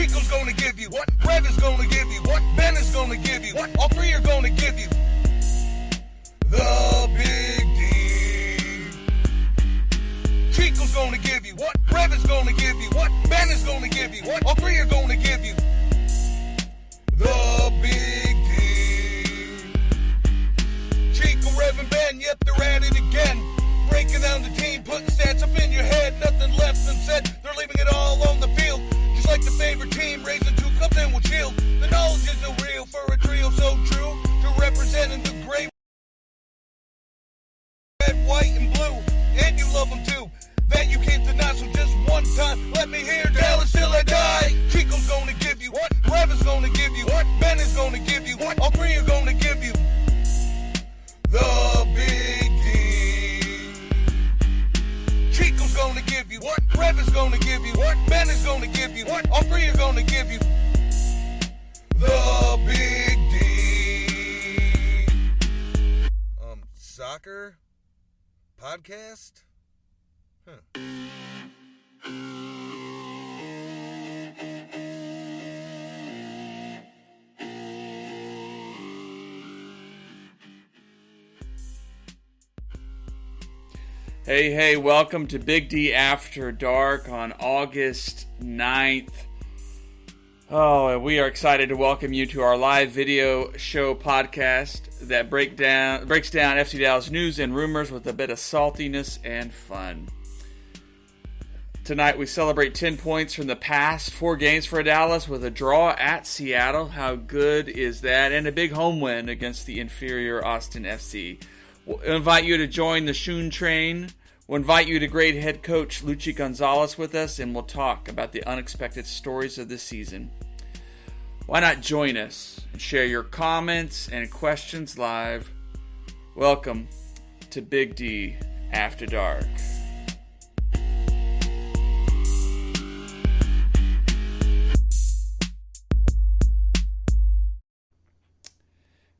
Chico's gonna give you what? Rev is gonna give you what? Ben is gonna give you what? All three are gonna give you the Big D. Chico's gonna give you what? Rev is gonna give you what? Ben is gonna give you what? All three are gonna give you the Big D. Chico, Rev, and Ben, yep, they're at it again. Breaking down the team, putting stats up in your head. Nothing left unsaid, they're leaving it all on the field. Just like the favorite team, raising 2 cups and with shield. The knowledge is so real for a trio so true to representing the great red, white, and blue. And you love them too, that you can't deny. So just one time, let me hear Dallas till I die. Chico's gonna give you what? Rev is gonna give you what? Ben is gonna give you what? All three are gonna give you the Big D. Chico's gonna give you what? Rev is gonna give you what? Ben is gonna give you what? All three are gonna give you the Big D. Soccer podcast? Huh. Hey, welcome to Big D After Dark on August 9th. Oh, and we are excited to welcome you to our live video show podcast that breaks down FC Dallas news and rumors with a bit of saltiness and fun. Tonight we celebrate 10 points from the past 4 games for Dallas with a draw at Seattle. How good is that? And a big home win against the inferior Austin FC. We'll invite you to join the Shoon train. We'll invite you to grade head coach Luchi Gonzalez with us, and we'll talk about the unexpected stories of this season. Why not join us and share your comments and questions live? Welcome to Big D After Dark.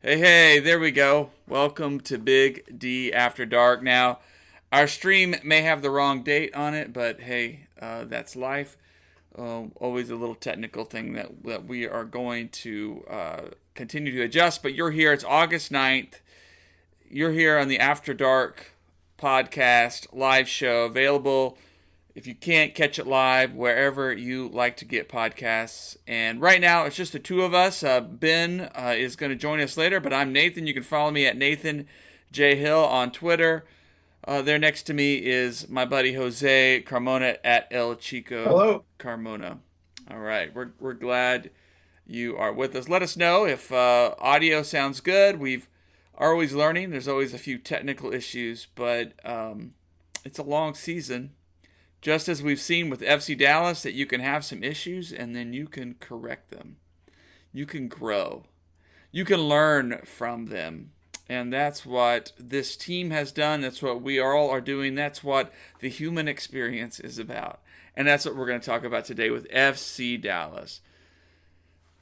Hey, there we go. Welcome to Big D After Dark. Now, our stream may have the wrong date on it, but hey, that's life. Always a little technical thing that we are going to continue to adjust, but you're here. It's August 9th. You're here on the After Dark podcast live show, available if you can't catch it live, wherever you like to get podcasts. And right now, it's just the two of us. Ben is going to join us later, but I'm Nathan. You can follow me at Nathan J. Hill on Twitter. There next to me is my buddy Jose Carmona at El Chico. Hello. Carmona. All right. We're glad you are with us. Let us know if audio sounds good. We are always learning. There's always a few technical issues, but it's a long season. Just as we've seen with FC Dallas, that you can have some issues and then you can correct them. You can grow. You can learn from them. And that's what this team has done. That's what we all are doing. That's what the human experience is about. And that's what we're going to talk about today with FC Dallas.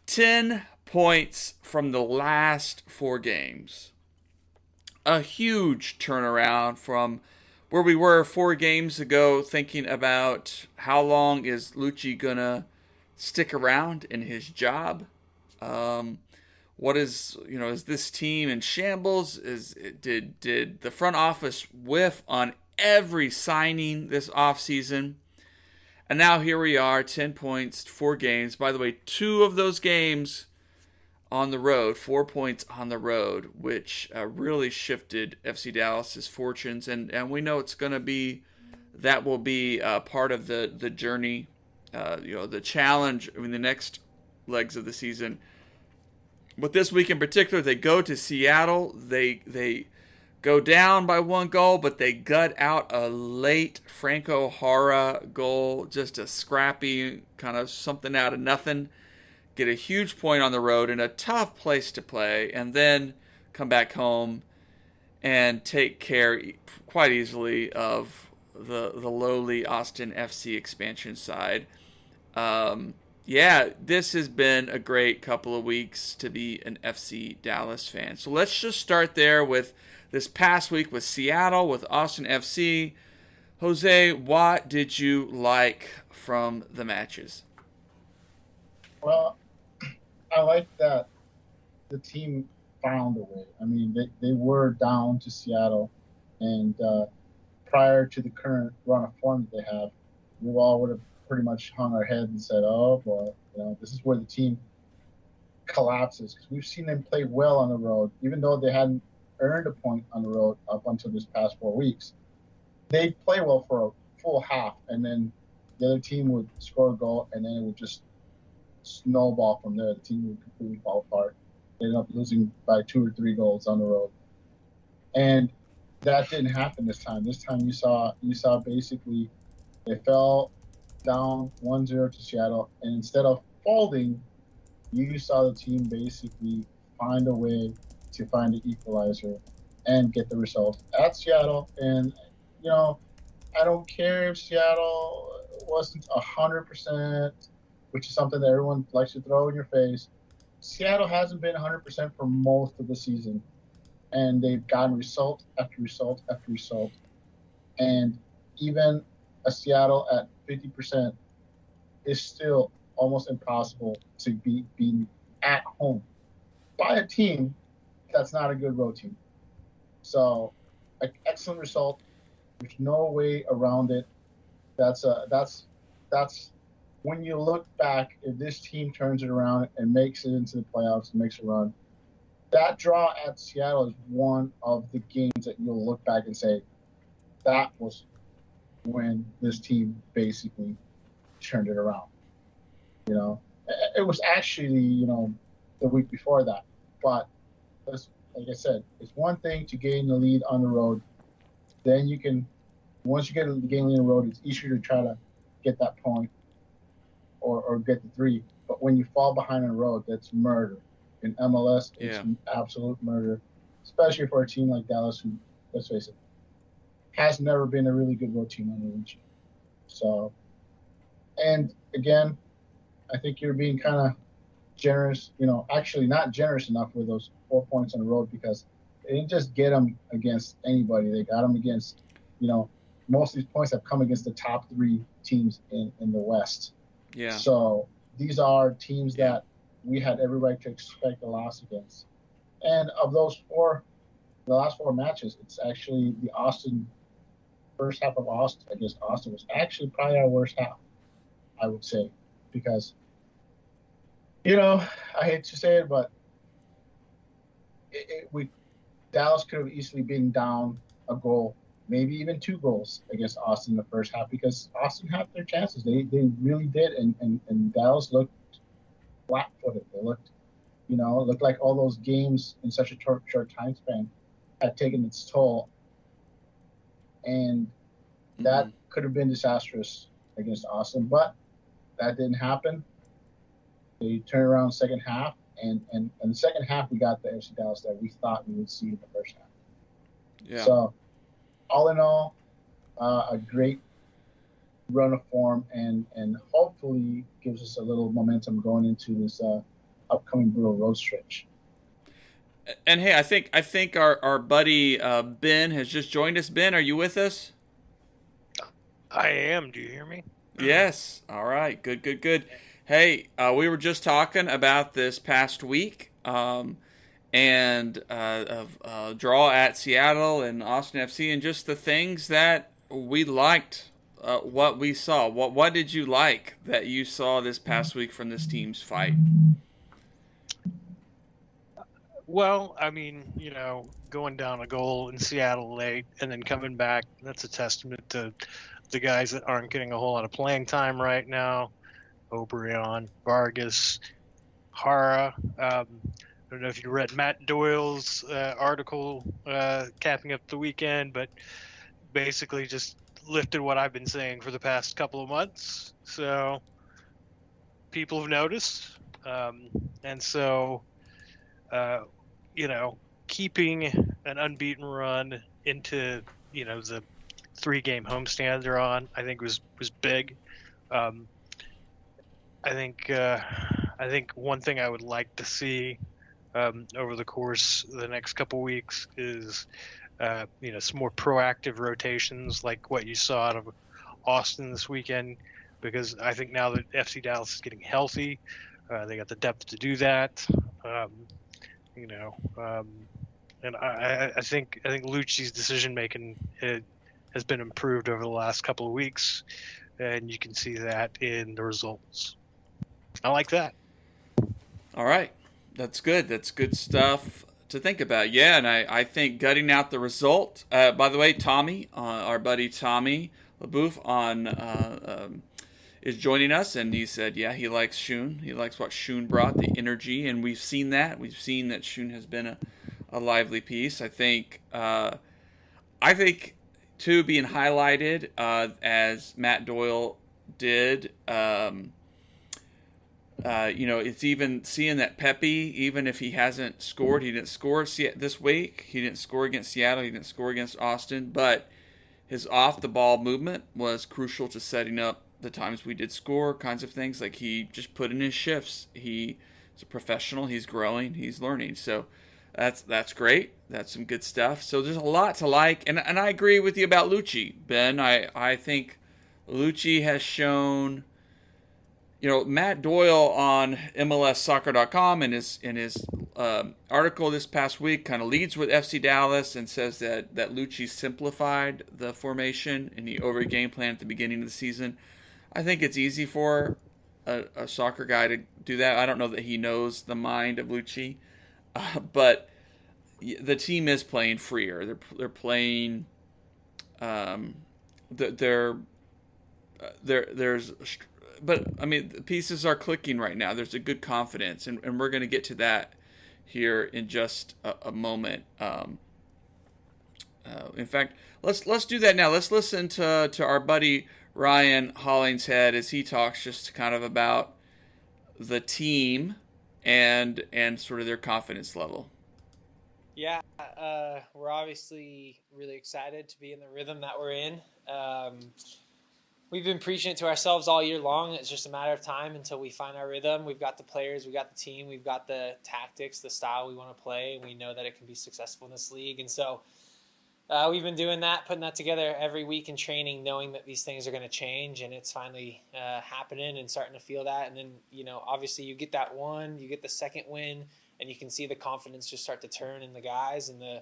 10 points from the last 4 games. A huge turnaround from where we were 4 games ago, thinking about how long is Luchi gonna stick around in his job? What is this team in shambles? Did the front office whiff on every signing this offseason? And now here we are, 10 points, 4 games. By the way, 2 of those games on the road, 4 points on the road, which really shifted FC Dallas's fortunes. And we know that will be part of the journey, the challenge in the next legs of the season. But this week in particular, they go to Seattle. They go down by 1 goal, but they gut out a late Franco Jara goal, just a scrappy kind of something out of nothing. Get a huge point on the road in a tough place to play, and then come back home and take care quite easily of the lowly Austin FC expansion side. This has been a great couple of weeks to be an FC Dallas fan. So let's just start there with this past week with Seattle, with Austin FC. Jose, what did you like from the matches? like that the team found a way. I mean, they were down to Seattle, and prior to the current run of form that they have, we all would have pretty much hung our heads and said, "Oh, well, this is where the team collapses." Because we've seen them play well on the road, even though they hadn't earned a point on the road up until this past 4 weeks. They'd play well for a full half, and then the other team would score a goal, and then it would just snowball from there. The team would completely fall apart. They ended up losing by 2 or 3 goals on the road, and that didn't happen this time. This time you saw basically they fell down 1-0 to Seattle, and instead of folding, you saw the team basically find a way to find the equalizer and get the result at Seattle. And I don't care if Seattle wasn't 100%, which is something that everyone likes to throw in your face. Seattle hasn't been 100% for most of the season, and they've gotten result after result after result. And even a Seattle at 50% is still almost impossible to be beaten at home by a team that's not a good road team. So, an excellent result. There's no way around it. That's when you look back, if this team turns it around and makes it into the playoffs and makes a run, that draw at Seattle is one of the games that you'll look back and say, that was when this team basically turned it around. It was actually, the week before that. But like I said, it's one thing to gain the lead on the road. Then you can, once you get the game on the road, it's easier to try to get that point or get the 3. But when you fall behind on the road, that's murder. In MLS, it's absolute murder, especially for a team like Dallas, who, let's face it, has never been a really good road team on the region. So, and again, I think you're being kind of generous, actually not generous enough with those 4 points on the road, because they didn't just get them against anybody. They got them against, most of these points have come against the top 3 teams in the West. Yeah. So these are teams that we had every right to expect a loss against. And of those 4, the last 4 matches, it's actually the first half of Austin against Austin was actually probably our worst half, I would say, because, I hate to say it, but Dallas could have easily been down a goal, maybe even 2 goals against Austin in the first half, because Austin had their chances. They really did, and Dallas looked flat-footed. They looked like all those games in such a short time span had taken its toll, and that could have been disastrous against Austin, but that didn't happen. They turned around second half, and the second half we got the FC Dallas that we thought we would see in the first half. Yeah. So, all in all, a great run of form, and hopefully gives us a little momentum going into this upcoming brutal road stretch. And hey, I think our buddy Ben has just joined us. Ben, are you with us? I am. Do you hear me? Yes. All right. Good. Hey, we were just talking about this past week, and of draw at Seattle and Austin FC, and just the things that we liked, what we saw. What did you like that you saw this past week from this team's fight? Well, I mean, going down a goal in Seattle late and then coming back, that's a testament to the guys that aren't getting a whole lot of playing time right now. Obrian, Vargas, Hara. I don't know if you read Matt Doyle's article capping up the weekend, but basically just lifted what I've been saying for the past couple of months. So people have noticed. And so, keeping an unbeaten run into, the 3-game homestand they're on, I think was big. I think one thing I would like to see over the course of the next couple weeks is some more proactive rotations like what you saw out of Austin this weekend, because I think now that FC Dallas is getting healthy, They got the depth to do that. You know, and I think Lucci's decision making has been improved over the last couple of weeks, and you can see that in the results. I like that. All right. That's good. That's good stuff to think about. Yeah, and I think gutting out the result. By the way, Tommy, our buddy Tommy LaBouffe is joining us, and he said, yeah, he likes Shun. He likes what Shun brought, the energy, and we've seen that. We've seen that Shun has been a lively piece. I think too, being highlighted as Matt Doyle did. It's even seeing that Pepe, even if he hasn't scored, he didn't score this week. He didn't score against Seattle. He didn't score against Austin. But his off-the-ball movement was crucial to setting up the times we did score, kinds of things. Like, he just put in his shifts. He's a professional. He's growing. He's learning. So that's great. That's some good stuff. So there's a lot to like. And I agree with you about Lucci, Ben. I think Lucci has shown... Matt Doyle on MLSsoccer.com in his article this past week kind of leads with FC Dallas and says that Lucci simplified the formation and he over game plan at the beginning of the season. I think it's easy for a soccer guy to do that. I don't know that he knows the mind of Lucci, but the team is playing freer. They're playing. But, I mean, the pieces are clicking right now. There's a good confidence, and we're going to get to that here in just a moment. In fact, let's do that now. Let's listen to our buddy Ryan Hollingshead as he talks just kind of about the team and sort of their confidence level. Yeah, we're obviously really excited to be in the rhythm that we're in. We've been preaching it to ourselves all year long. It's just a matter of time until we find our rhythm. We've got the players, we've got the team, we've got the tactics, the style we want to play, and we know that it can be successful in this league. And so we've been doing that, putting that together every week in training, knowing that these things are going to change, and it's finally happening and starting to feel that. And then, obviously you get that one, you get the second win, and you can see the confidence just start to turn in the guys and the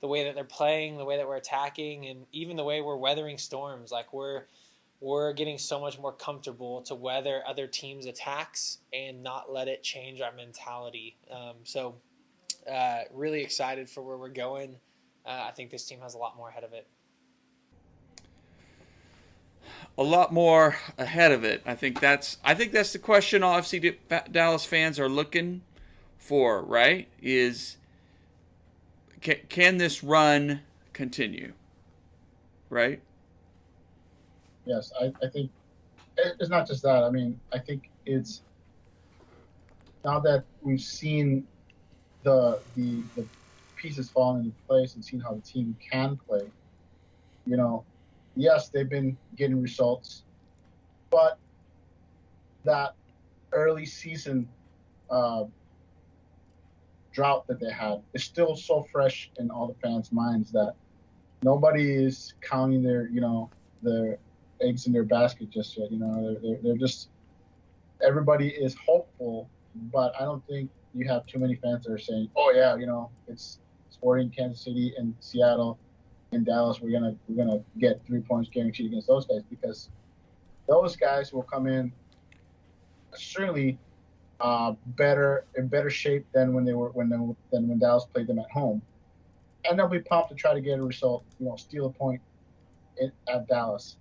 way that they're playing, the way that we're attacking, and even the way we're weathering storms. Like, we're getting so much more comfortable to weather other teams' attacks and not let it change our mentality. So really excited for where we're going. I think this team has a lot more ahead of it. A lot more ahead of it. I think that's the question all FC Dallas fans are looking for, right? Is can this run continue? Right? Yes, I think it's not just that. I mean, I think it's now that we've seen the pieces falling into place and seen how the team can play. Yes, they've been getting results, but that early season drought that they had is still so fresh in all the fans' minds that nobody is counting their eggs in their basket just yet. They're just, everybody is hopeful, but I don't think you have too many fans that are saying, oh yeah, it's Sporting, Kansas City, and Seattle and Dallas. We're gonna get 3 points guaranteed against those guys, because those guys will come in certainly in better shape than when Dallas played them at home, and they'll be pumped to try to get a result, steal a point at Dallas.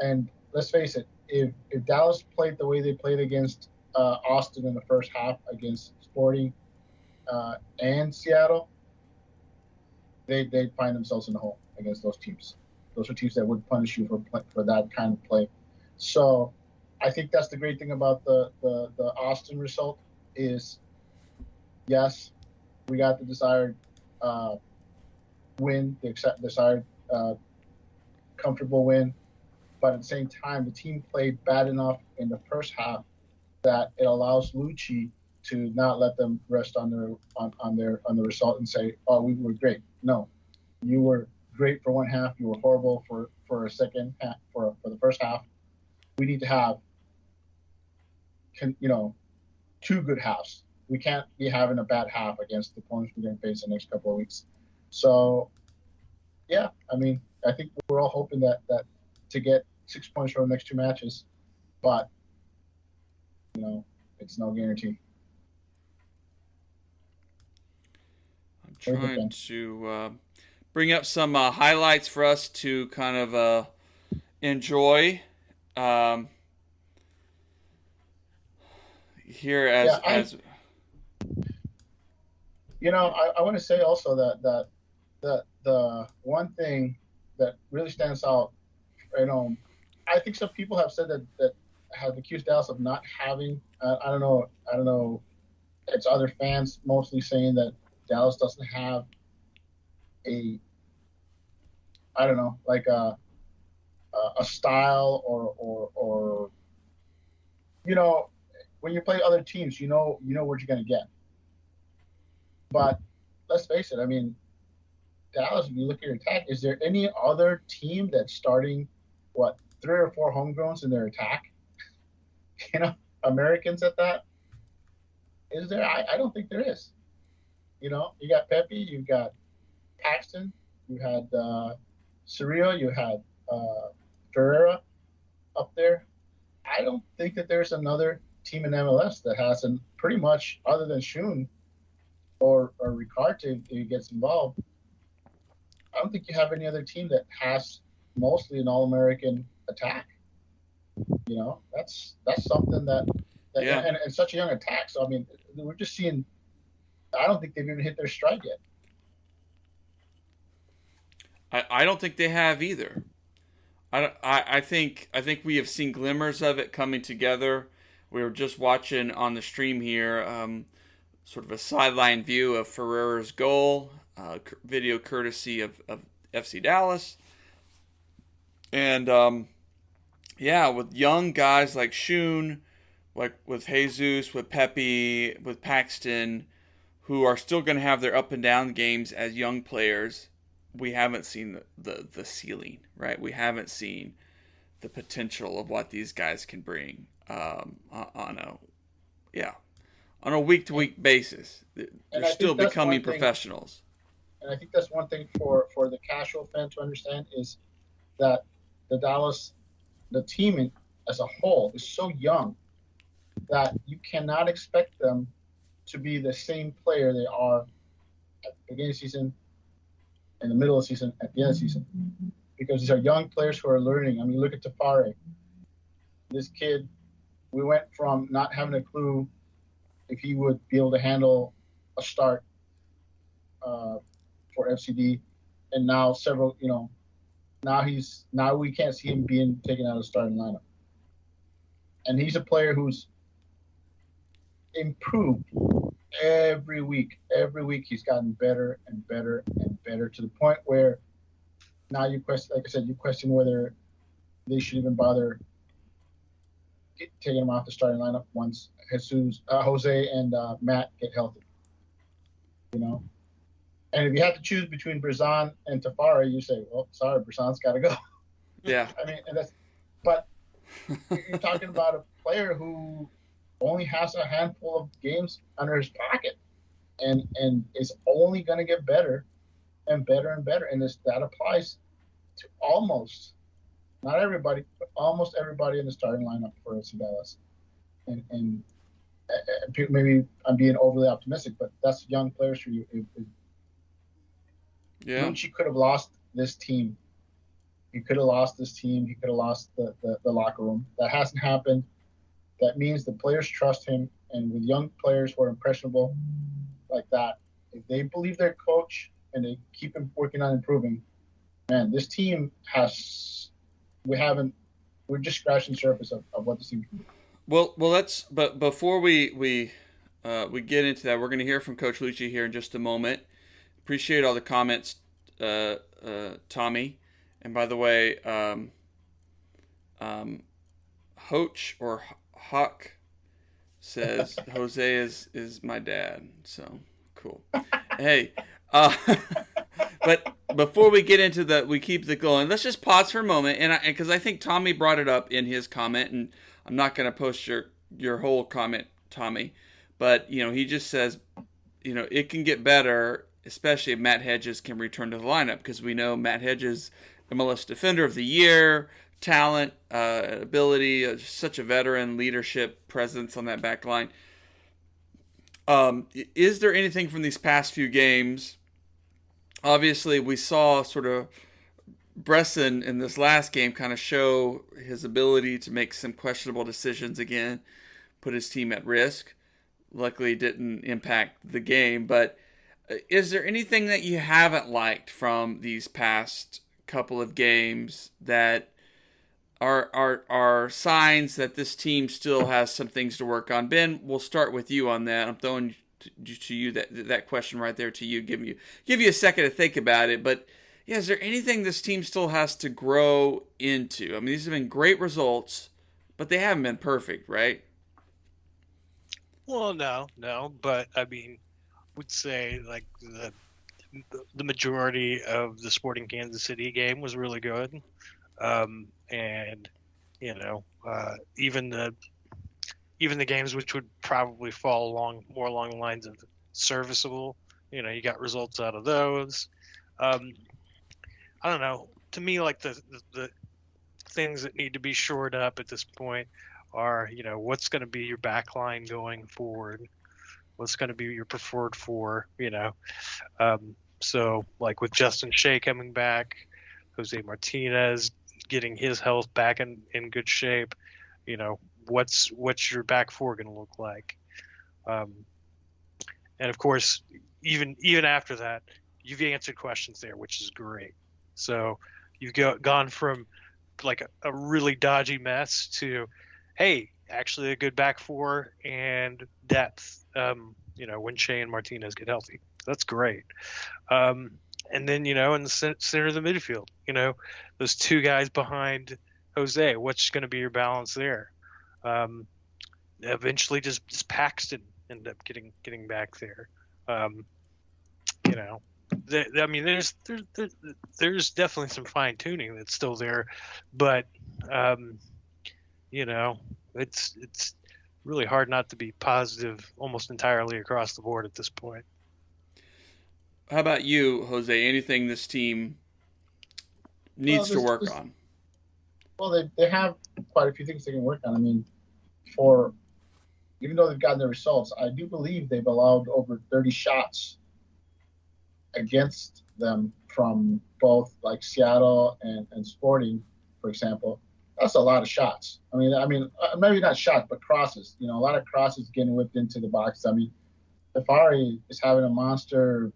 And let's face it, if Dallas played the way they played against Austin in the first half, against Sporting and Seattle, they'd find themselves in the hole against those teams. Those are teams that would punish you for that kind of play. So I think that's the great thing about the Austin result is, yes, we got the desired win, the desired comfortable win. But at the same time, the team played bad enough in the first half that it allows Lucci to not let them rest on the result and say, "Oh, we were great." No, you were great for one half. You were horrible for a second half, for the first half. We need to have, two good halves. We can't be having a bad half against the opponents we're going to face in the next couple of weeks. So, yeah, I mean, I think we're all hoping that to get 6 points from the next two matches, but it's no guarantee. I'm trying to bring up some highlights for us to kind of enjoy here as I want to say also that the one thing that really stands out, I think some people have said that have accused Dallas of not having. I don't know. It's other fans mostly saying that Dallas doesn't have a style or when you play other teams, you know what you're going to get. But let's face it, I mean, Dallas, if you look at your attack, is there any other team that's starting, 3 or 4 homegrowns in their attack? Americans at that? Is there? I don't think there is. You got Pepe, you've got Paxton, you had Cerrillo, you had Ferreira up there. I don't think that there's another team in MLS that has pretty much, other than Shun or Ricard if he gets involved. I don't think you have any other team that has mostly an All-American attack. That's something that yeah. and such a young attack. So I mean, we're just seeing. I don't think they've even hit their stride yet. I don't think they have either. I think we have seen glimmers of it coming together. We were just watching on the stream here, sort of a sideline view of Ferreira's goal, video courtesy of FC Dallas, and with young guys like Shun, like with Jesus, with Pepe, with Paxton, who are still going to have their up and down games as young players. We haven't seen the ceiling, right? We haven't seen the potential of what these guys can bring on a week-to-week basis. They're still becoming professionals. And I think that's one thing for the casual fan to understand is that the team as a whole is so young that you cannot expect them to be the same player they are at the beginning of the season, in the middle of the season, at the end of the season. Because these are young players who are learning. I mean, look at Tafari. This kid, we went from not having a clue if he would be able to handle a start for FCD, and now now we can't see him being taken out of the starting lineup. And he's a player who's improved every week. Every week he's gotten better and better and better to the point where now you question whether they should even bother taking him off the starting lineup once Jose and Matt get healthy. And if you have to choose between Brazan and Tafari, you say, well, sorry, Brazan's got to go. Yeah. I mean, but you're talking about a player who only has a handful of games under his pocket and is only going to get better and better and better. And that applies to almost, not everybody, but almost everybody in the starting lineup for FC Dallas. And maybe I'm being overly optimistic, but that's young players for you. Lucci could have lost this team. He could have lost this team. He could have lost the locker room. That hasn't happened. That means the players trust him. And with young players who are impressionable like that, if they believe their coach and they keep him working on improving, man, this team we're just scratching the surface of what this team can do. Well, but before we get into that, we're going to hear from Coach Lucci here in just a moment. Appreciate all the comments, Tommy. And by the way, Hoach or Huck says Jose is my dad. So cool. Hey, but before we get into we keep the going. Let's just pause for a moment, and because I think Tommy brought it up in his comment, and I'm not going to post your whole comment, Tommy, but he just says, it can get better, especially if Matt Hedges can return to the lineup, because we know Matt Hedges, MLS Defender of the Year, talent, ability, such a veteran, leadership presence on that back line. Is there anything from these past few games? Obviously, we saw sort of Bresson in this last game kind of show his ability to make some questionable decisions again, put his team at risk. Luckily, it didn't impact the game. But is there anything that you haven't liked from these past couple of games that are signs that this team still has some things to work on? Ben, we'll start with you on that. I'm throwing to you that question right there to you. Give you a second to think about it. But yeah, is there anything this team still has to grow into? I mean, these have been great results, but they haven't been perfect, right? Well, no, but I mean, would say like the majority of the Sporting Kansas City game was really good. And even the games which would probably fall more along the lines of serviceable, you got results out of those. I don't know. To me, like the things that need to be shored up at this point are, what's going to be your back line going forward? What's going to be your preferred four? So like with Justin Shea coming back, Jose Martinez getting his health back in good shape, what's your back four going to look like? And of course, even after that, you've answered questions there, which is great. So you've gone from like a really dodgy mess to, hey, actually a good back four and depth, when Shea and Martinez get healthy. That's great. And then, in the center of the midfield, those two guys behind Jose, what's going to be your balance there? Eventually just Paxton ended up getting back there. There's definitely some fine tuning that's still there, but, it's really hard not to be positive almost entirely across the board at this point. How about you, Jose? Anything this team needs to work on? Well, they have quite a few things they can work on. I mean, even though they've gotten the results, I do believe they've allowed over 30 shots against them from both like Seattle and Sporting, for example. That's a lot of shots. I mean, maybe not shots, but crosses. A lot of crosses getting whipped into the box. I mean, Safari is having a monster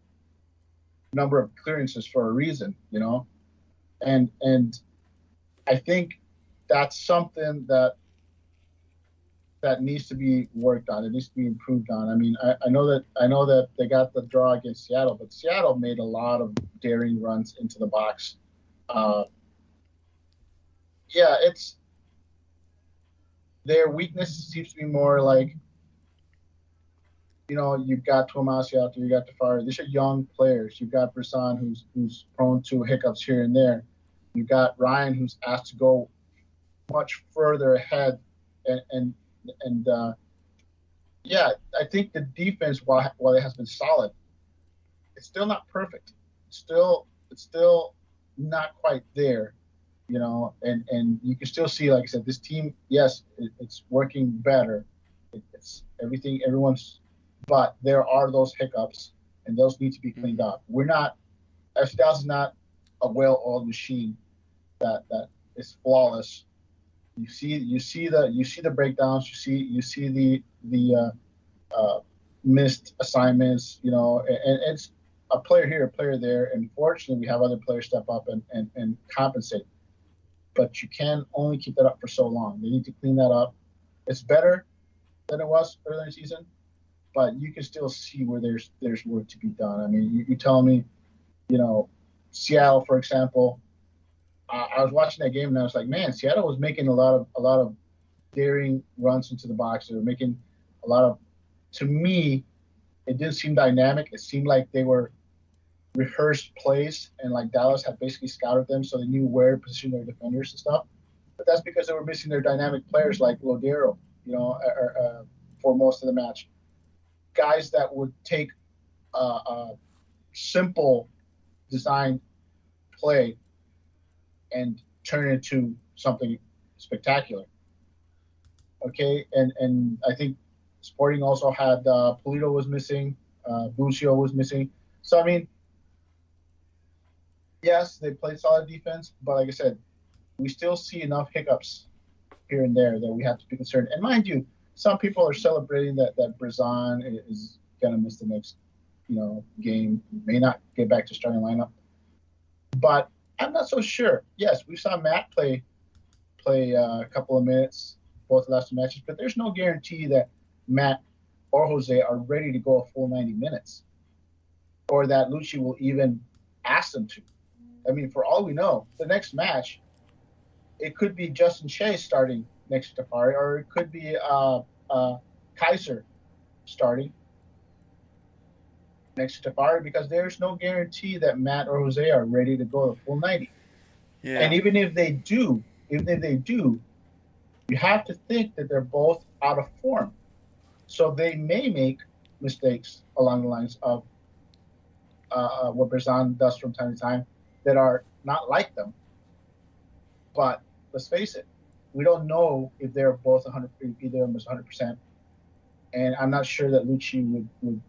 number of clearances for a reason, and I think that's something that needs to be worked on. It needs to be improved on. I mean, I know that they got the draw against Seattle, but Seattle made a lot of daring runs into the box. It's their weakness seems to be more like, you've got Tomasi out there, you got Tafari. These are young players. You've got Brisson, who's prone to hiccups here and there. You've got Ryan, who's asked to go much further ahead. And I think the defense, while it has been solid, it's still not perfect. It's still not quite there, and you can still see, like I said, this team, yes, it's working better. It's everyone's, but there are those hiccups, and those need to be cleaned up. FC Dallas is not a well-oiled machine that is flawless. You see the breakdowns. You see the missed assignments. And it's a player here, a player there. And fortunately, we have other players step up and compensate. But you can only keep that up for so long. They need to clean that up. It's better than it was earlier in the season, but you can still see where there's work to be done. I mean, you tell me, Seattle, for example. I was watching that game and I was like, man, Seattle was making a lot of daring runs into the box. They were making a lot of. To me, it didn't seem dynamic. It seemed like they were rehearsed plays, and like Dallas had basically scouted them, so they knew where to position their defenders and stuff. But that's because they were missing their dynamic players like Lodero, for most of the match. guys that would take a simple design play and turn it into something spectacular. Okay, and I think Sporting also had Polito was missing, Buccio was missing. So I mean, yes, they played solid defense, but like I said, we still see enough hiccups here and there that we have to be concerned. And mind you, some people are celebrating that Brazan is gonna miss the next, game, may not get back to starting lineup. But I'm not so sure. Yes, we saw Matt play a couple of minutes both last two matches, but there's no guarantee that Matt or Jose are ready to go a full 90 minutes, or that Lucci will even ask them to. I mean, for all we know, the next match, it could be Justin Shea starting next to Tafari, or it could be Kaiser starting next to Tafari, because there's no guarantee that Matt or Jose are ready to go the full 90. Yeah. And even if they do, you have to think that they're both out of form. So they may make mistakes along the lines of what Brazan does from time to time that are not like them. But let's face it, we don't know if they're both 100%, either of them is 100%. And I'm not sure that Lucci would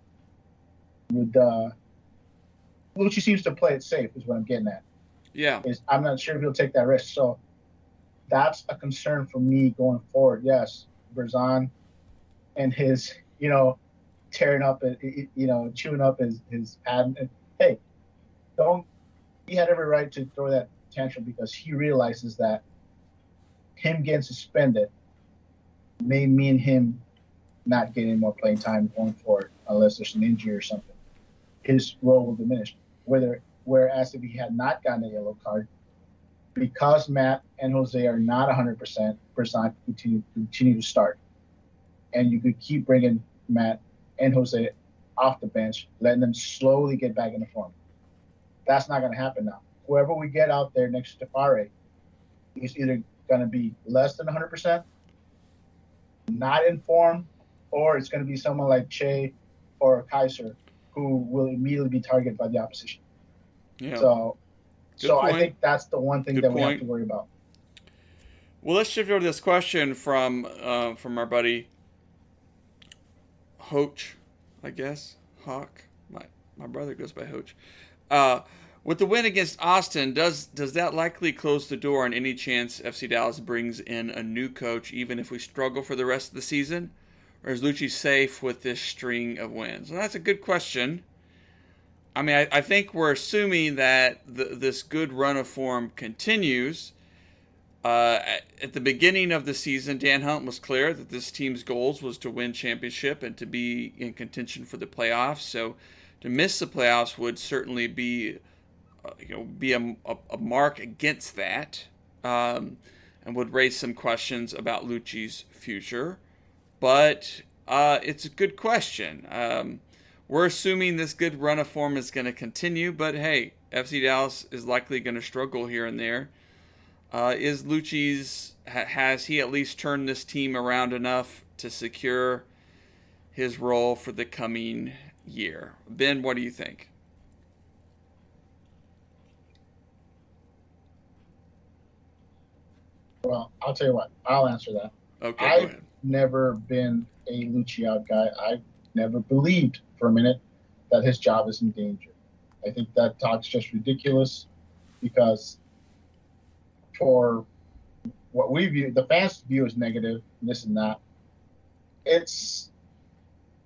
Lucci seems to play it safe, is what I'm getting at. Yeah. I'm not sure if he'll take that risk. So that's a concern for me going forward. Yes, Brazan and his, tearing up, chewing up his pad. And, hey, he had every right to throw that tantrum, because he realizes that him getting suspended may mean him not getting more playing time going forward, unless there's an injury or something. His role will diminish. Whereas if he had not gotten a yellow card, because Matt and Jose are not 100%, Brazan could continue to start. And you could keep bringing Matt and Jose off the bench, letting them slowly get back into form. That's not going to happen now. Whoever we get out there next to Tafari is either going to be less than 100%, not in form, or it's going to be someone like Che or Kaiser, who will immediately be targeted by the opposition. Yeah. So point. I think that's the one thing Good that we point. have to worry about. Well, let's shift over to this question from our buddy Hoach, I guess. Hawk. My brother goes by Hoach. With the win against Austin, does that likely close the door on any chance FC Dallas brings in a new coach, even if we struggle for the rest of the season? Or is Lucci safe with this string of wins? Well, that's a good question. I mean, I think we're assuming that this good run of form continues. At the beginning of the season, Dan Hunt was clear that this team's goals was to win championship and to be in contention for the playoffs. So to miss the playoffs would certainly be a mark against that, and would raise some questions about Lucci's future. But it's a good question. We're assuming this good run of form is going to continue, but hey, FC Dallas is likely going to struggle here and there. Has he at least turned this team around enough to secure his role for the coming year? Ben, what do you think? Well, I'll tell you what. I'll answer that. Okay, go I've ahead. never been a Lucci out guy. I've never believed for a minute that his job is in danger. I think that talk's just ridiculous, because for what we view, the fans view as negative, this and that, it's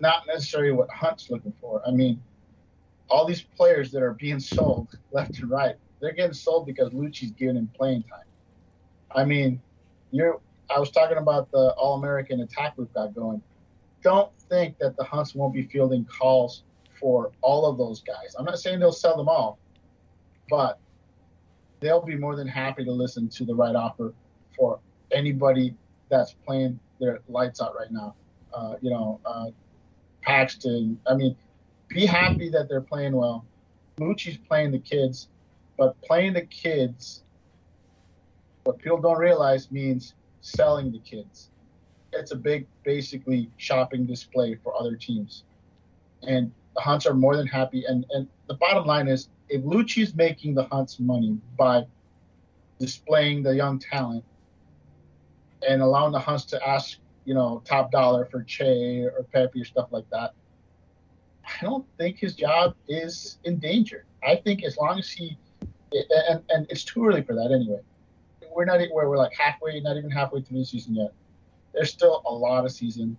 not necessarily what Hunt's looking for. I mean, all these players that are being sold left and right, they're getting sold because Lucci's giving them playing time. I mean, I was talking about the All-American attack we've got going. Don't think that the Hunts won't be fielding calls for all of those guys. I'm not saying they'll sell them all, but they'll be more than happy to listen to the right offer for anybody that's playing their lights out right now. Paxton. I mean, be happy that they're playing well. Lucci's playing the kids, but playing the kids, what people don't realize, means selling the kids. It's a big, basically, shopping display for other teams. and the Hunts are more than happy. And the bottom line is, if Lucci's making the Hunts money by displaying the young talent and allowing the Hunts to ask, top dollar for Che or Pepe or stuff like that, I don't think his job is in danger. I think as long as and it's too early for that anyway. We're not where we're like halfway, not even halfway through the season yet. There's still a lot of season.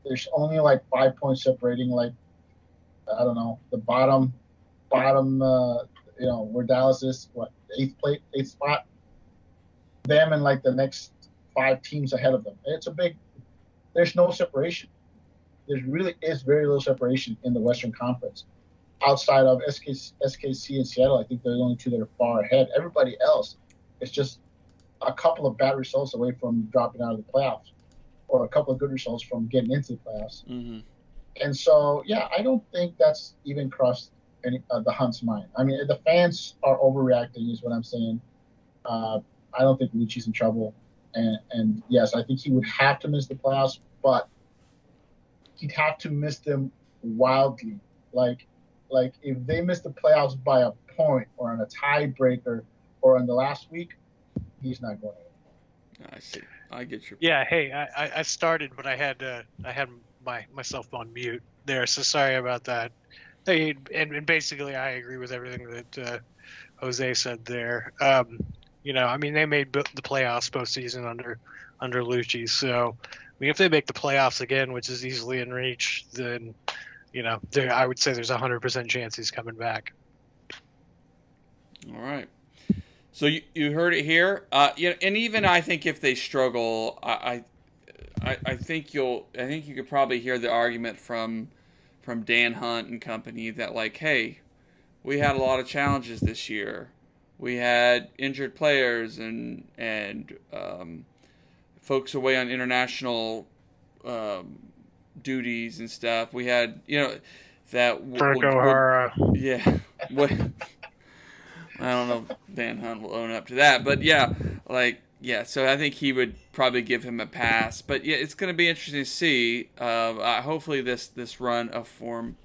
There's only like 5 points separating, like, I don't know, the bottom, where Dallas is, eighth spot, them and like the next 5 teams ahead of them. There's no separation. There really is very little separation in the Western Conference. Outside of SKC and Seattle, I think they're the only two that are far ahead. Everybody else is just a couple of bad results away from dropping out of the playoffs, or a couple of good results from getting into the playoffs. Mm-hmm. And so, yeah, I don't think that's even crossed the Hunts' mind. I mean, the fans are overreacting is what I'm saying. I don't think Lucci's in trouble. And yes, I think he would have to miss the playoffs, but he'd have to miss them wildly. Like if they miss the playoffs by a point or on a tiebreaker or in the last week, he's not going anywhere. I see. I get your. Yeah. Hey, I started, but I had myself on mute there, so sorry about that. Hey, and basically, I agree with everything that Jose said there. I mean, they made the playoffs postseason under Lucci, so I mean, if they make the playoffs again, which is easily in reach, then I would say there's 100% chance he's coming back. All right. So you heard it here, and even I think if they struggle, I think you could probably hear the argument from Dan Hunt and company that, like, hey, we had a lot of challenges this year. We had injured players and folks away on international duties and stuff. We had that yeah. I don't know if Dan Hunt will own up to that, but so I think he would probably give him a pass. But yeah, it's going to be interesting to see. Hopefully this run of form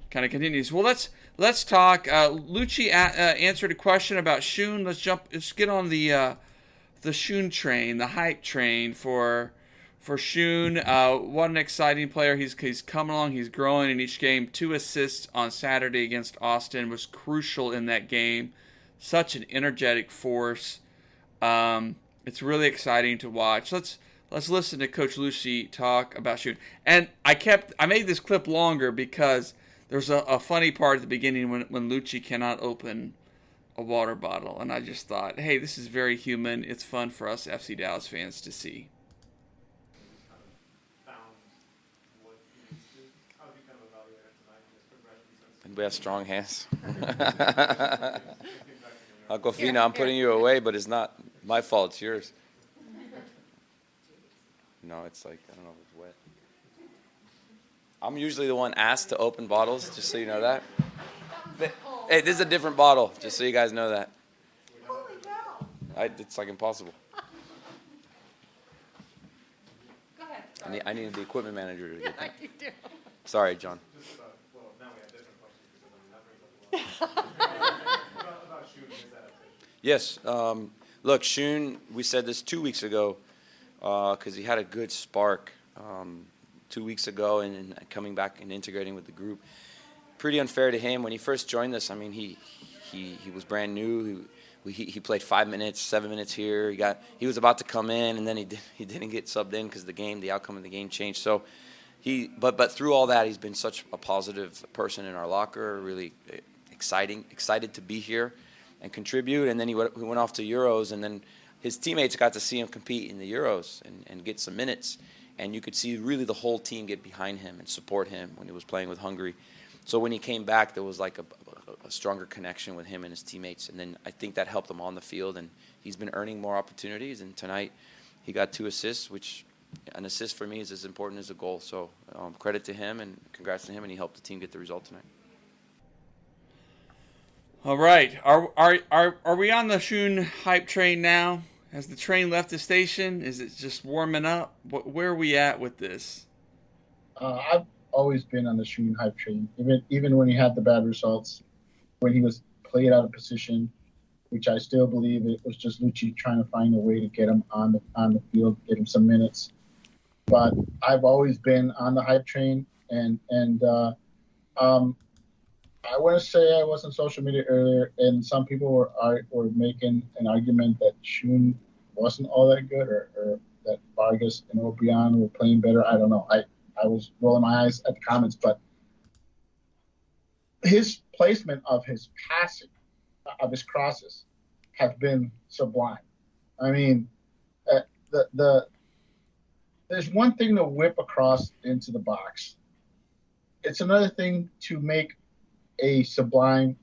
kind of continues. Well, let's talk. Lucci answered a question about Shun. Let's get on the Shun train, the hype train for Shun. What an exciting player. He's coming along. He's growing in each game. 2 assists on Saturday against Austin was crucial in that game. Such an energetic force. It's really exciting to watch. Let's listen to Coach Lucci talk about Shun. And I made this clip longer because there's a funny part at the beginning when Lucci cannot open a water bottle, and I just thought, hey, this is very human. It's fun for us FC Dallas fans to see. We have strong hands. Aquafina, I'm putting you away, but it's not my fault. It's yours. No, it's like, I don't know if it's wet. I'm usually the one asked to open bottles, just so you know that. Hey, this is a different bottle, just so you guys know that. It's like impossible. Go ahead. I needed the equipment manager to get that. You do. Sorry, John. Yes. Look, Shun, we said this 2 weeks ago because he had a good spark 2 weeks ago and coming back and integrating with the group. Pretty unfair to him. When he first joined us, I mean, he was brand new. He played 5 minutes, 7 minutes here. He was about to come in, and then he didn't get subbed in because the outcome of the game changed. So but through all that, he's been such a positive person in our locker, really excited to be here and contribute. And then he went off to Euros, and then his teammates got to see him compete in the Euros and get some minutes. And you could see really the whole team get behind him and support him when he was playing with Hungary. So when he came back, there was like a stronger connection with him and his teammates. And then I think that helped him on the field, and he's been earning more opportunities. And tonight he got 2 assists, which an assist for me is as important as a goal. So credit to him and congrats to him, and he helped the team get the result tonight. All right, are we on the Shun hype train now? Has the train left the station? Is it just warming up? Where are we at with this? always been on the shooting hype train, even when he had the bad results, when he was played out of position, which I still believe it was just Lucci trying to find a way to get him on the field, get him some minutes. But I've always been on the hype train, and I want to say I was on social media earlier, and some people were making an argument that Shun wasn't all that good, or that Vargas and Obrian were playing better. I don't know. I was rolling my eyes at the comments, but his placement of his passing, of his crosses, have been sublime. I mean, there's one thing to whip across into the box. It's another thing to make a sublime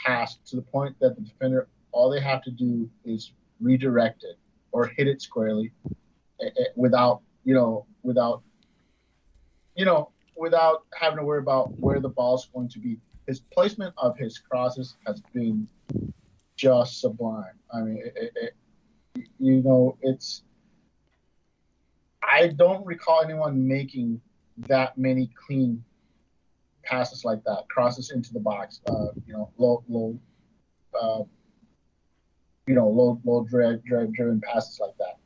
pass to the point that the defender, all they have to do is redirect it or hit it squarely without having to worry about where the ball's going to be. His placement of his crosses has been just sublime. I mean, I don't recall anyone making that many clean passes like that, crosses into the box, low driven passes like that,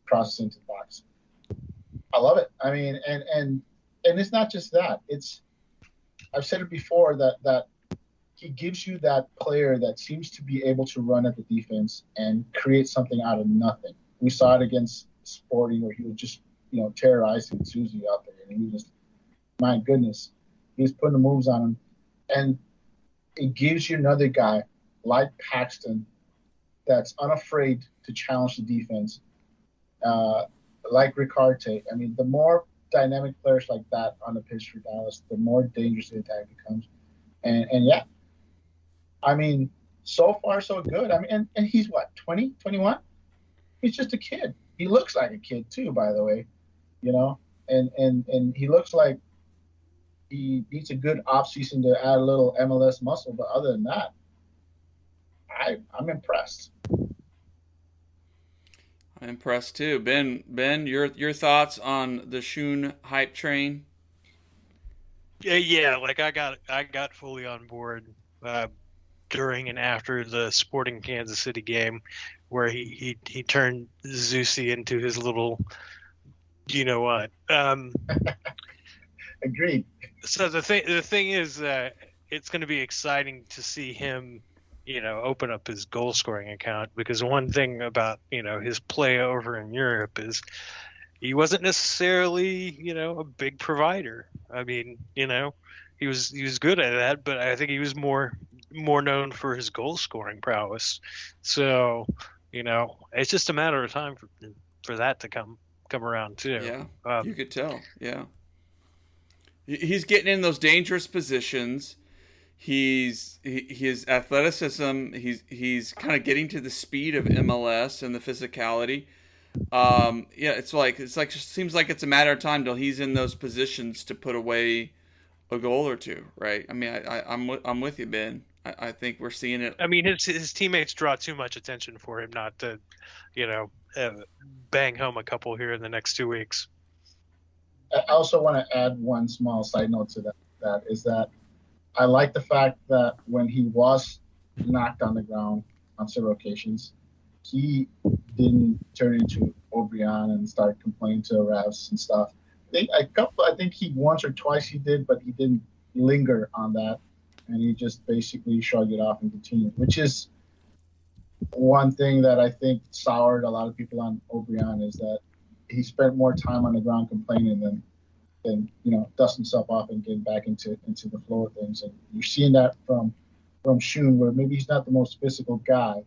crosses into the box. I love it. I mean, and it's not just that. I've said it before that he gives you that player that seems to be able to run at the defense and create something out of nothing. We saw it against Sporting where he was just, terrorizing Susie out there, and he just, my goodness, he was putting the moves on him. And it gives you another guy like Paxton that's unafraid to challenge the defense, like Ricarte. I mean, the more dynamic players like that on the pitch for Dallas, the more dangerous the attack becomes. And yeah, I mean, so far so good. I mean, and he's what, 20, 21? He's just a kid. He looks like a kid too, by the way, and he looks like he needs a good off season to add a little MLS muscle. But other than that, I'm impressed. I'm impressed too. Ben, your thoughts on the Shun hype train? Yeah, like I got fully on board during and after the Sporting Kansas City game, where he turned Zusi into his little, you know what? Agreed. So the thing is, it's going to be exciting to see him, open up his goal scoring account, because one thing about his play over in Europe is he wasn't necessarily a big provider. I mean, he was good at that, but I think he was more known for his goal scoring prowess. So it's just a matter of time for that to come around too. Yeah, you could tell. Yeah, he's getting in those dangerous positions. His athleticism. He's kind of getting to the speed of MLS and the physicality. It seems like it's a matter of time till he's in those positions to put away a goal or two, right? I mean, I'm with you, Ben. I think we're seeing it. I mean, his teammates draw too much attention for him not to, bang home a couple here in the next 2 weeks. I also want to add one small side note to that is that I like the fact that when he was knocked on the ground on several occasions, he didn't turn into Obrian and start complaining to refs and stuff. I think he once or twice he did, but he didn't linger on that, and he just basically shrugged it off and continued, which is one thing that I think soured a lot of people on Obrian, is that he spent more time on the ground complaining than dusting himself off and getting back into the flow of things. And you're seeing that from Shun, where maybe he's not the most physical guy,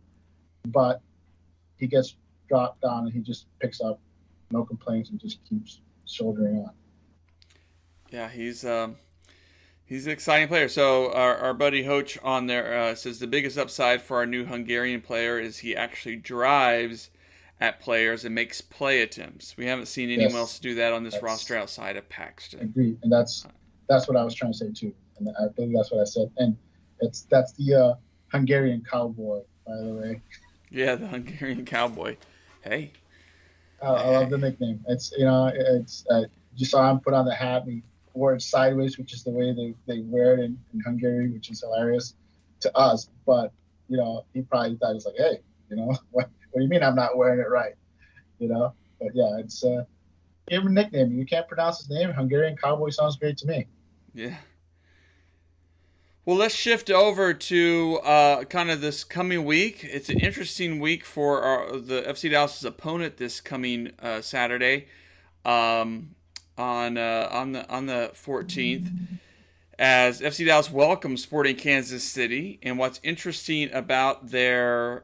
but he gets dropped down and he just picks up, no complaints, and just keeps shouldering on. Yeah, he's an exciting player. So our buddy Hoch on there says the biggest upside for our new Hungarian player is he actually drives at players and makes play attempts. We haven't seen anyone else do that on this roster outside of Paxton. Agreed, and that's what I was trying to say too, and I think that's what I said. And that's the Hungarian cowboy, by the way. Yeah, the Hungarian cowboy. Hey, I love the nickname. It's just saw him put on the hat and he wore it sideways, which is the way they wear it in Hungary, which is hilarious to us. But, you know, he probably thought, it's like, hey, you know, what do you mean I'm not wearing it right? You know? But yeah, it's give him a nickname. You can't pronounce his name. Hungarian Cowboy sounds great to me. Yeah. Well, let's shift over to kind of this coming week. It's an interesting week for the FC Dallas's opponent this coming Saturday, on the 14th, as FC Dallas welcomes Sporting Kansas City. And what's interesting about their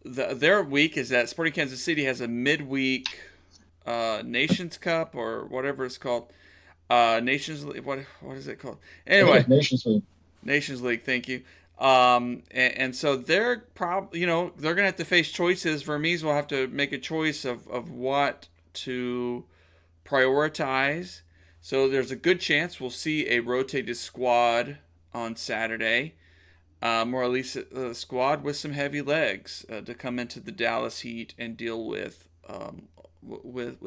week is that Sporting Kansas City has a midweek Nations Cup or whatever it's called. Nations League, what is it called? Anyway, Nations League. Nations League, thank you. And so they're probably, they're gonna have to face choices. Vermes will have to make a choice of what to prioritize. So there's a good chance we'll see a rotated squad on Saturday, or at least a squad with some heavy legs to come into the Dallas Heat and deal with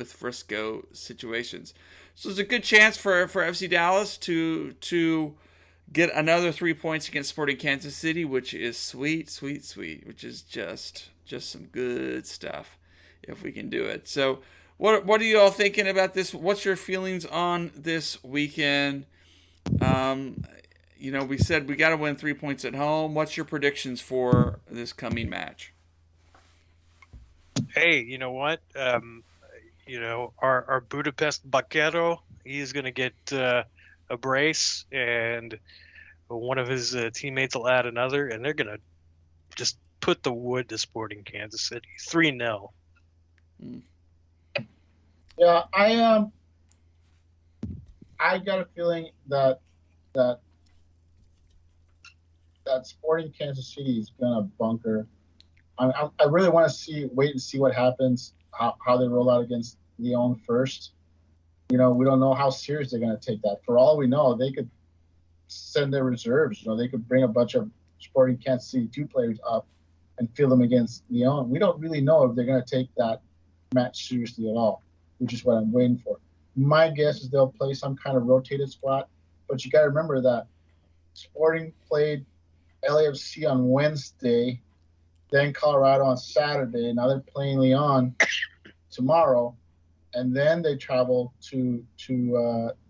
Frisco situations. So there's a good chance for FC Dallas to get another 3 points against Sporting Kansas City, which is sweet, which is just some good stuff if we can do it. So what are you all thinking about this? What's your feelings on this weekend? We said we got to win 3 points at home. What's your predictions for this coming match? Hey, you know what? Our Budapest Baquero, he's going to get a brace, and one of his teammates will add another, and they're going to just put the wood to Sporting Kansas City. 3-0. Yeah, I got a feeling that Sporting Kansas City is going to bunker. I really want to wait and see what happens, how they roll out against Lyon first. We don't know how serious they're going to take that. For all we know, they could send their reserves. They could bring a bunch of Sporting Kansas City 2 players up and field them against Lyon. We don't really know if they're going to take that match seriously at all, which is what I'm waiting for. My guess is they'll play some kind of rotated squad, but you got to remember that Sporting played LAFC on Wednesday, then Colorado on Saturday. Now they're playing Lyon tomorrow, and then they travel to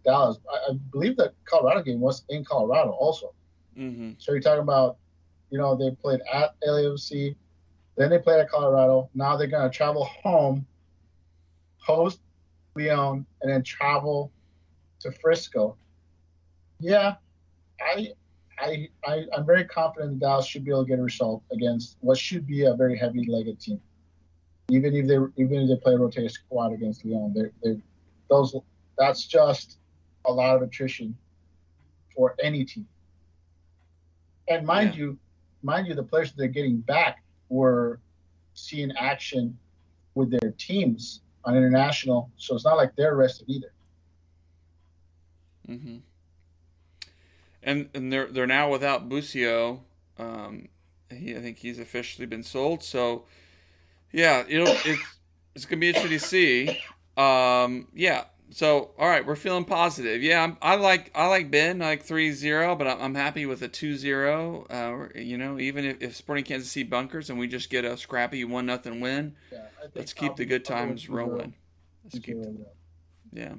Dallas. I believe the Colorado game was in Colorado also. Mm-hmm. So you're talking about, they played at LAFC, then they played at Colorado. Now they're going to travel home, host Lyon, and then travel to Frisco. Yeah, I'm very confident that Dallas should be able to get a result against what should be a very heavy-legged team. Even if they play a rotated squad against Lyon, that's just a lot of attrition for any team. And mind you, the players that they're getting back were seeing action with their teams on international, so it's not like they're rested either. Mm-hmm. And they're now without Busio. I think he's officially been sold. So yeah, it's gonna be interesting to see. Yeah. So all right, we're feeling positive. Yeah, I like Ben. I like 3-0, but I'm happy with a 2-0. Even if Sporting Kansas City bunkers and we just get a scrappy 1-0 win, let's keep the good times rolling. Yeah.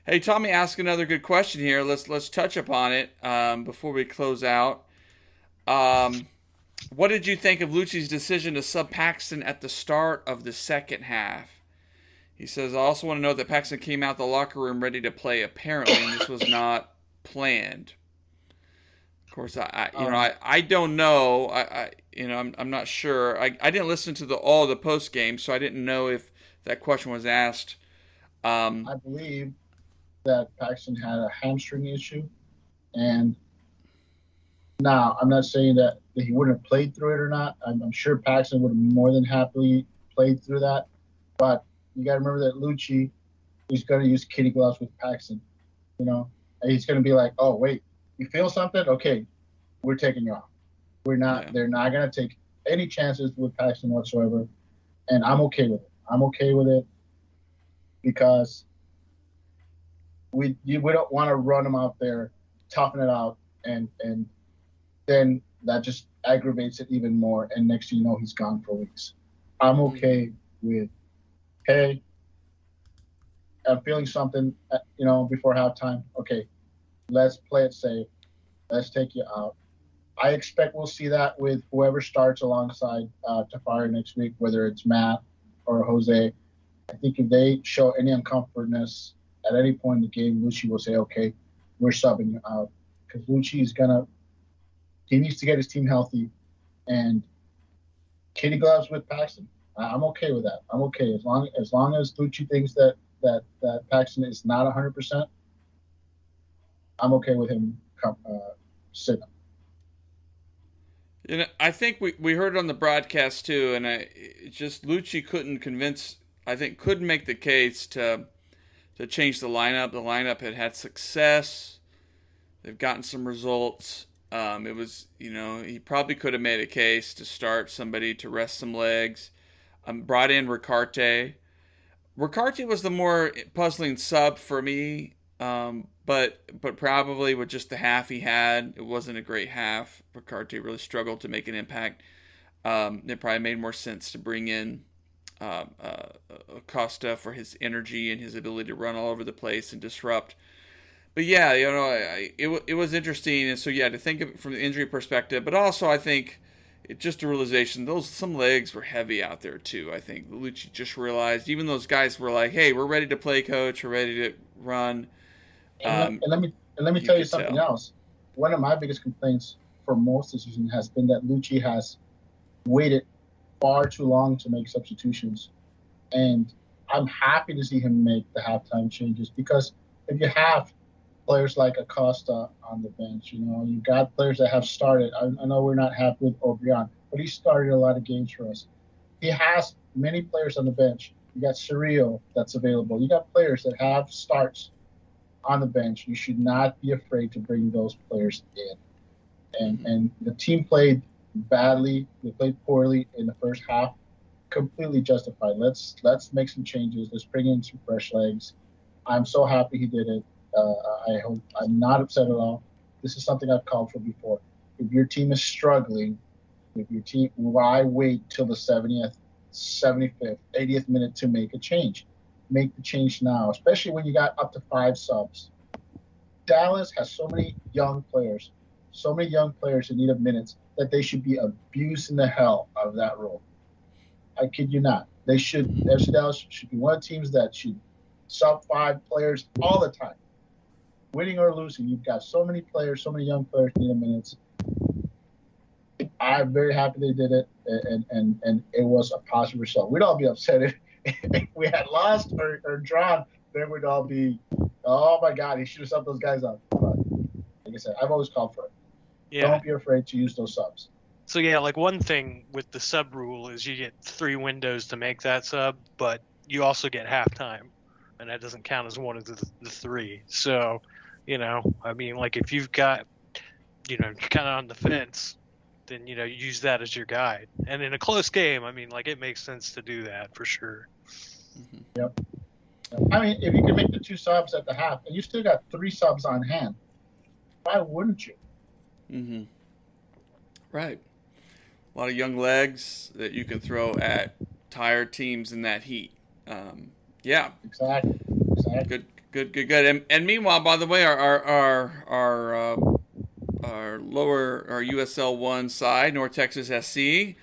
Hey, Tommy asked another good question here. Let's touch upon it before we close out. What did you think of Lucci's decision to sub Paxton at the start of the second half? He says, I also want to note that Paxton came out the locker room ready to play, apparently, and this was not planned. Of course, I don't know. I'm not sure. I didn't listen to all the post game, so I didn't know if that question was asked. I believe that Paxton had a hamstring issue, and now I'm not saying that he wouldn't have played through it or not. I'm sure Paxton would have more than happily played through that, but you got to remember that Lucci is going to use kitty gloves with Paxton, and he's going to be like, oh wait, you feel something? Okay, we're taking you off. We're not. Yeah. They're not going to take any chances with Paxton whatsoever, and I'm okay with it. I'm okay with it because we don't want to run him out there, toughen it out, and then that just aggravates it even more. And next thing you know, he's gone for weeks. I'm okay with, hey, I'm feeling something, before halftime. Okay, let's play it safe. Let's take you out. I expect we'll see that with whoever starts alongside Tafari next week, whether it's Matt or Jose. I think if they show any uncomfortness at any point in the game, Lucci will say, okay, we're subbing you out. Because Lucci he needs to get his team healthy. And kitty gloves with Paxton. I'm okay with that. I'm okay. As long as Lucci thinks that Paxton is not 100%, I'm okay with him sitting. I think we heard it on the broadcast too, and Lucci couldn't make the case to change the lineup. The lineup had success. They've gotten some results. It was, he probably could have made a case to start somebody to rest some legs. Brought in Ricarte. Ricarte was the more puzzling sub for me, but probably with just the half he had, it wasn't a great half. Ricarte really struggled to make an impact. It probably made more sense to bring in Acosta for his energy and his ability to run all over the place and disrupt. But yeah, it was interesting, and so to think of it from the injury perspective, but also I think just a realization some legs were heavy out there too. I think Lucci just realized, even those guys were like, "Hey, we're ready to play, coach. We're ready to run." And let me tell you something else. One of my biggest complaints for most of the season has been that Lucci has waited far too long to make substitutions, and I'm happy to see him make the halftime changes, because if you have players like Acosta on the bench, you got players that have started. I know we're not happy with Obrian, but he started a lot of games for us. He has many players on the bench. You got Cirillo that's available. You got players that have starts on the bench. You should not be afraid to bring those players in. And the team played badly. They played poorly in the first half. Completely justified. Let's make some changes. Let's bring in some fresh legs. I'm so happy he did it. I'm not upset at all. This is something I've called for before. If your team is struggling, why wait till the 70th, 75th, 80th minute to make a change? Make the change now, especially when you got up to 5 subs. Dallas has so many young players in need of minutes, that they should be abusing the hell out of that role. I kid you not. They should. FC Dallas should be one of the teams that should sub 5 players all the time. Winning or losing, you've got so many players, so many young players needing minutes. I'm very happy they did it, and it was a positive result. We'd all be upset if we had lost or drawn. Then we'd all be, oh my God, he should have subbed those guys up. But like I said, I've always called for it. Yeah. Don't be afraid to use those subs. So one thing with the sub rule is you get 3 windows to make that sub, but you also get halftime, and that doesn't count as one of the 3. So, if you've got, you're kind of on the fence, then, use that as your guide. And in a close game, it makes sense to do that for sure. Mm-hmm. Yep. If you can make the 2 subs at the half, and you still got 3 subs on hand, why wouldn't you? Mm-hmm. Right. A lot of young legs that you can throw at tired teams in that heat. Yeah. Exactly. Good. And meanwhile, by the way, our USL 1 side, North Texas SC,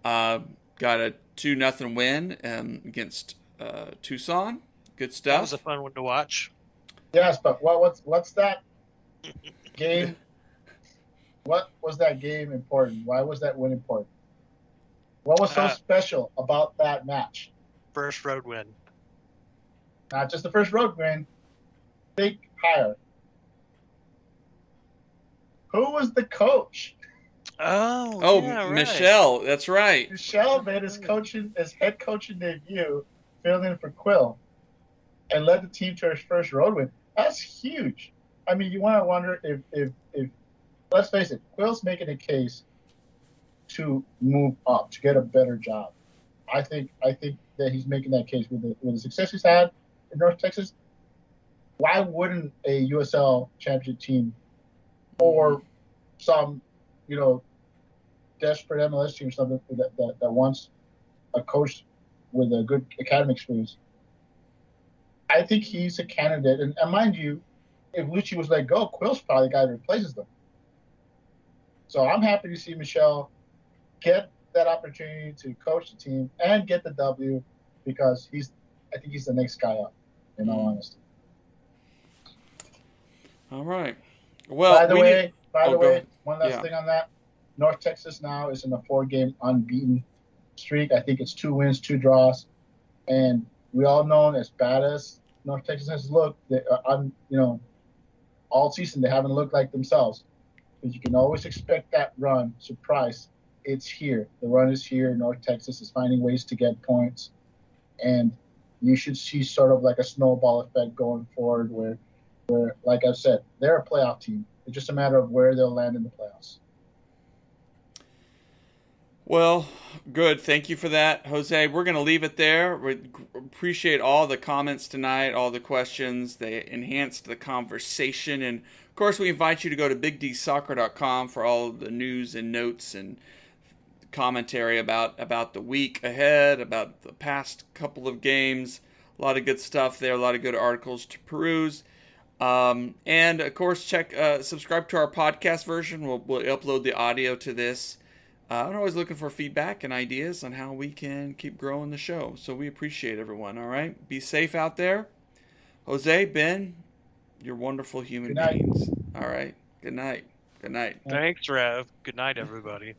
got a 2-0 win against Tucson. Good stuff. That was a fun one to watch. Yes, but what's that game? What was that game important? Why was that win important? What was so special about that match? First road win. Not just the first road win. Big hire. Who was the coach? Oh, yeah, right. Michelle. That's right. Michelle made his head coaching debut, filling in for Quill, and led the team to his first road win. That's huge. You want to wonder if let's face it, Quill's making a case to move up, to get a better job. I think that he's making that case with the success he's had in North Texas. why wouldn't a USL championship team or some, desperate MLS team or something that wants a coach with a good academy experience? I think he's a candidate. And mind you, if Lucci was let go, Quill's probably the guy that replaces them. So I'm happy to see Michel get that opportunity to coach the team and get the W, because I think he's the next guy up, in all honesty. All right. Well, by the way, ahead. one last thing on that. North Texas now is in a 4-game unbeaten streak. I think it's 2 wins, 2 draws. And we all know, as bad as North Texas has looked, all season they haven't looked like themselves. But you can always expect that run. Surprise, it's here. The run is here. North Texas is finding ways to get points. And you should see sort of like a snowball effect going forward where, like I said, they're a playoff team. It's just a matter of where they'll land in the playoffs. Well, good. Thank you for that, Jose. We're going to leave it there. We appreciate all the comments tonight, all the questions. They enhanced the conversation. And, of course, we invite you to go to bigdsoccer.com for all the news and notes and commentary about the week ahead, about the past couple of games. A lot of good stuff there, a lot of good articles to peruse. And, of course, subscribe to our podcast version. We'll upload the audio to this. I'm always looking for feedback and ideas on how we can keep growing the show. So we appreciate everyone, all right? Be safe out there. Jose, Ben, you're wonderful human beings. All right. Good night. Good night. Thanks, Rev. Good night, everybody.